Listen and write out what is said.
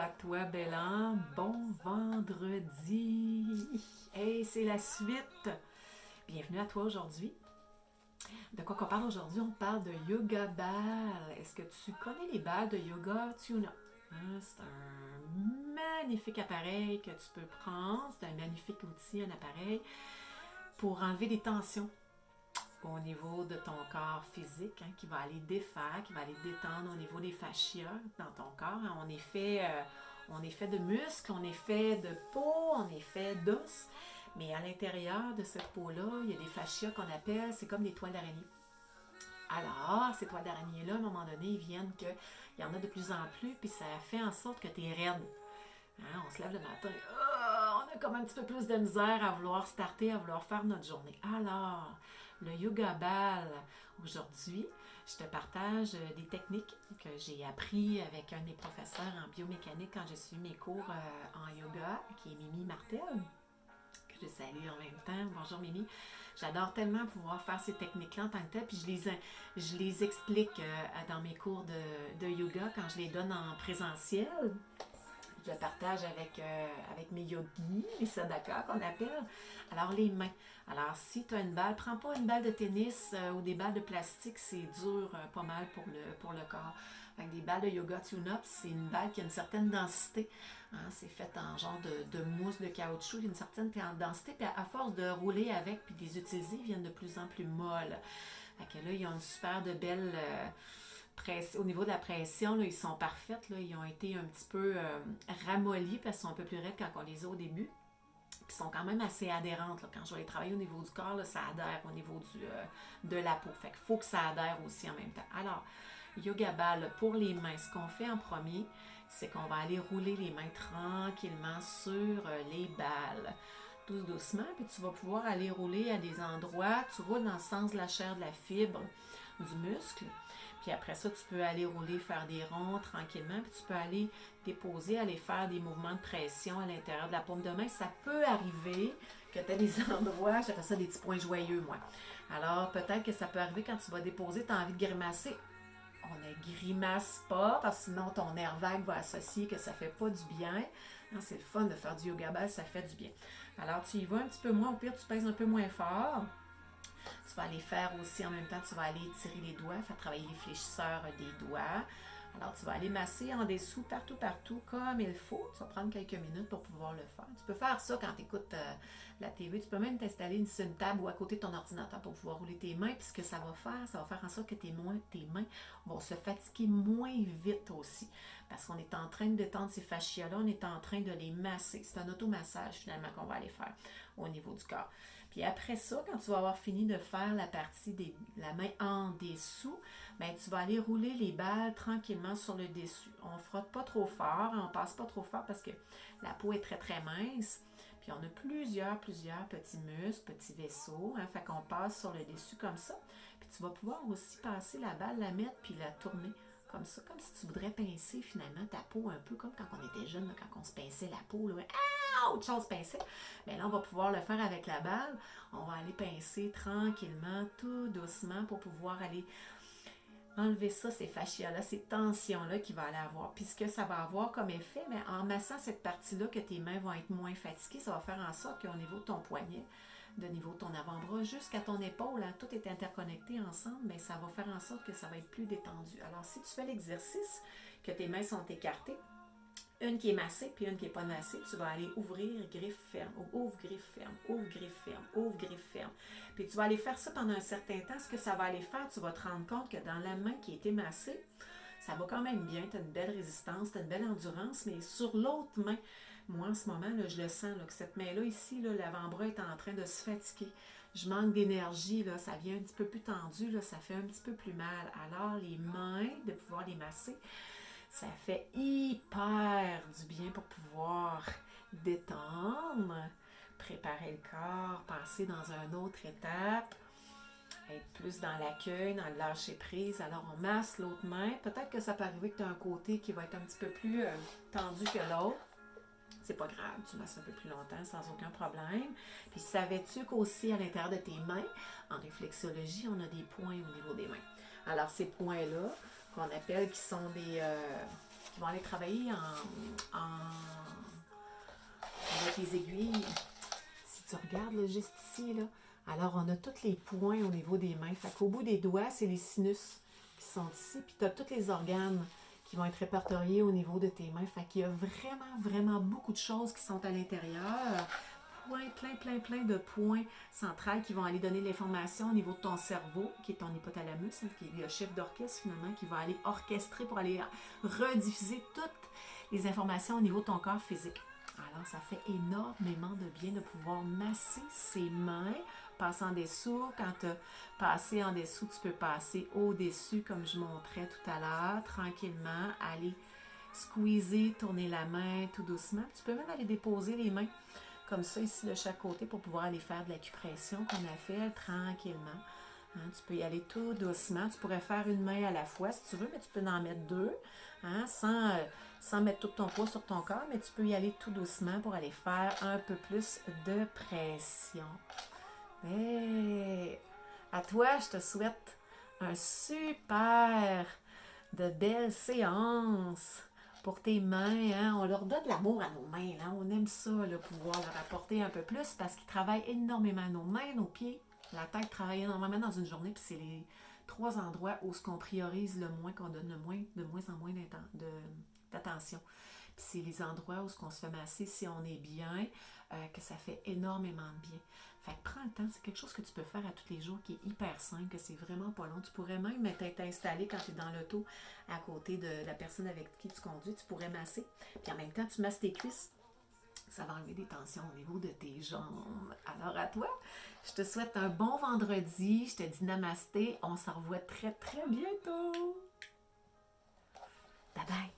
à toi, Bélan. Bon vendredi. Hey, c'est la suite. Bienvenue à toi aujourd'hui. De quoi qu'on parle aujourd'hui? On parle de yoga ball. Est-ce que tu connais les balles de yoga tune-up? C'est un magnifique appareil que tu peux prendre. C'est un magnifique outil, un appareil pour enlever des tensions au niveau de ton corps physique, qui va aller défaire, qui va aller détendre au niveau des fascias dans ton corps. On est fait de muscles, on est fait de peau, on est fait d'os, mais à l'intérieur de cette peau-là, il y a des fascias qu'on appelle, c'est comme des toiles d'araignée. Alors, ces toiles d'araignée-là, à un moment donné, ils viennent qu'il y en a de plus en plus, puis ça fait en sorte que tu es raide. On se lève le matin, on a comme un petit peu plus de misère à vouloir starter, à vouloir faire notre journée. Alors, le yoga ball, aujourd'hui, je te partage des techniques que j'ai appris avec un de mes professeurs en biomécanique quand j'ai suivi mes cours en yoga, qui est Mimi Martel, que je salue en même temps. Bonjour Mimi. J'adore tellement pouvoir faire ces techniques-là en tant que tel, puis je les explique dans mes cours de yoga quand je les donne en présentiel. Je le partage avec mes yogis, les sadhakas qu'on appelle. Alors, les mains. Alors, si tu as une balle, prends pas une balle de tennis ou des balles de plastique, c'est dur pas mal pour le corps. Avec des balles de yoga tune-up, c'est une balle qui a une certaine densité. C'est fait en genre de mousse de caoutchouc, il y a une certaine densité, puis à force de rouler avec puis de les utiliser, ils viennent de plus en plus molles. Fait que là, ils ont une super de belle... au niveau de la pression, là, ils sont parfaits. Là, ils ont été un petit peu ramollis parce qu'ils sont un peu plus raides quand on les a au début. Puis ils sont quand même assez adhérentes. Là. Quand je vais les travailler au niveau du corps, là, ça adhère au niveau de la peau. Fait qu'il faut que ça adhère aussi en même temps. Alors, yoga ball pour les mains. Ce qu'on fait en premier, c'est qu'on va aller rouler les mains tranquillement sur les balles. Doucement, puis tu vas pouvoir aller rouler à des endroits. Tu roules dans le sens de la chair, de la fibre, du muscle. Puis après ça, tu peux aller rouler, faire des ronds tranquillement. Puis tu peux aller déposer, aller faire des mouvements de pression à l'intérieur de la paume de main. Ça peut arriver que tu aies des endroits, j'appelle ça des petits points joyeux, moi. Alors, peut-être que ça peut arriver quand tu vas déposer, tu as envie de grimacer. On ne grimace pas, parce que sinon ton nerf vague va associer que ça ne fait pas du bien. C'est le fun de faire du yoga ball, ça fait du bien. Alors, tu y vas un petit peu moins, au pire, tu pèses un peu moins fort. Tu vas aller faire aussi en même temps, tu vas aller tirer les doigts, faire travailler les fléchisseurs des doigts. Alors, tu vas aller masser en dessous, partout, comme il faut. Tu vas prendre quelques minutes pour pouvoir le faire. Tu peux faire ça quand tu écoutes la TV. Tu peux même t'installer une table ou à côté de ton ordinateur pour pouvoir rouler tes mains. Puis ce que ça va faire en sorte que tes mains vont se fatiguer moins vite aussi. Parce qu'on est en train de détendre ces fascias-là, on est en train de les masser. C'est un automassage finalement qu'on va aller faire au niveau du corps. Puis après ça, quand tu vas avoir fini de faire la partie de la main en dessous, ben, tu vas aller rouler les balles tranquillement sur le dessus. On ne frotte pas trop fort, on ne passe pas trop fort parce que la peau est très très mince. Puis on a plusieurs petits muscles, petits vaisseaux. Fait qu'on passe sur le dessus comme ça. Puis tu vas pouvoir aussi passer la balle, la mettre puis la tourner comme ça, comme si tu voudrais pincer finalement ta peau un peu comme quand on était jeune, là, quand on se pinçait la peau. Là, autre chose pincer. Mais là, on va pouvoir le faire avec la balle. On va aller pincer tranquillement, tout doucement pour pouvoir aller enlever ça, ces fascias-là, ces tensions-là qu'il va aller avoir. Puis ce que ça va avoir comme effet, mais en massant cette partie-là, que tes mains vont être moins fatiguées, ça va faire en sorte qu'au niveau de ton poignet, de niveau de ton avant-bras, jusqu'à ton épaule, tout est interconnecté ensemble, mais ça va faire en sorte que ça va être plus détendu. Alors si tu fais l'exercice, que tes mains sont écartées, une qui est massée puis une qui n'est pas massée, tu vas aller ouvrir, griffe, ferme, ouvre, griffe, ferme, ouvre, griffe, ferme, ouvre, griffe, ferme. Puis tu vas aller faire ça pendant un certain temps. Ce que ça va aller faire, tu vas te rendre compte que dans la main qui a été massée, ça va quand même bien, tu as une belle résistance, tu as une belle endurance, mais sur l'autre main, moi en ce moment, là, je le sens, là, que cette main-là ici, là, l'avant-bras est en train de se fatiguer. Je manque d'énergie, là, ça vient un petit peu plus tendu, là, ça fait un petit peu plus mal. Alors les mains, de pouvoir les masser, ça fait hyper du bien pour pouvoir détendre, préparer le corps, passer dans une autre étape, être plus dans l'accueil, dans le lâcher prise. Alors on masse l'autre main. Peut-être que ça peut arriver que tu as un côté qui va être un petit peu plus tendu que l'autre. C'est pas grave, tu masses un peu plus longtemps sans aucun problème. Puis savais-tu qu'aussi à l'intérieur de tes mains, en réflexologie, on a des points au niveau des mains. Alors ces points-là, qu'on appelle qui vont aller travailler avec les aiguilles. Si tu regardes là, juste ici, là, alors on a tous les points au niveau des mains. Fait qu'au bout des doigts, c'est les sinus qui sont ici. Puis tu as tous les organes qui vont être répertoriés au niveau de tes mains. Fait qu'il y a vraiment, vraiment beaucoup de choses qui sont à l'intérieur. Plein de points centrales qui vont aller donner l'information au niveau de ton cerveau, qui est ton hypothalamus, qui est le chef d'orchestre finalement, qui va aller orchestrer pour aller rediffuser toutes les informations au niveau de ton corps physique. Alors, ça fait énormément de bien de pouvoir masser ses mains, passer en dessous. Quand tu as passé en dessous, tu peux passer au-dessus, comme je montrais tout à l'heure, tranquillement, aller squeezer, tourner la main tout doucement. Tu peux même aller déposer les mains comme ça ici de chaque côté pour pouvoir aller faire de l'acupression qu'on a fait tranquillement. Hein, tu peux y aller tout doucement. Tu pourrais faire une main à la fois si tu veux, mais tu peux en mettre deux, hein, sans mettre tout ton poids sur ton corps, mais tu peux y aller tout doucement pour aller faire un peu plus de pression. Et à toi, je te souhaite un super de belle séance pour tes mains. Hein? On leur donne de l'amour à nos mains. Là. On aime ça, là, pouvoir leur apporter un peu plus parce qu'ils travaillent énormément. Nos mains, nos pieds, la tête travaille énormément dans une journée. Puis c'est les 3 endroits où ce qu'on priorise le moins, qu'on donne de moins en moins d'attention. Puis c'est les endroits où ce qu'on se fait masser si on est bien, que ça fait énormément de bien. Fait que prends le temps, c'est quelque chose que tu peux faire à tous les jours qui est hyper simple, que c'est vraiment pas long. Tu pourrais même être installé quand tu es dans l'auto à côté de la personne avec qui tu conduis, tu pourrais masser. Puis en même temps, tu masses tes cuisses. Ça va enlever des tensions au niveau de tes jambes. Alors à toi, je te souhaite un bon vendredi. Je te dis namasté. On se revoit très très bientôt. Bye bye.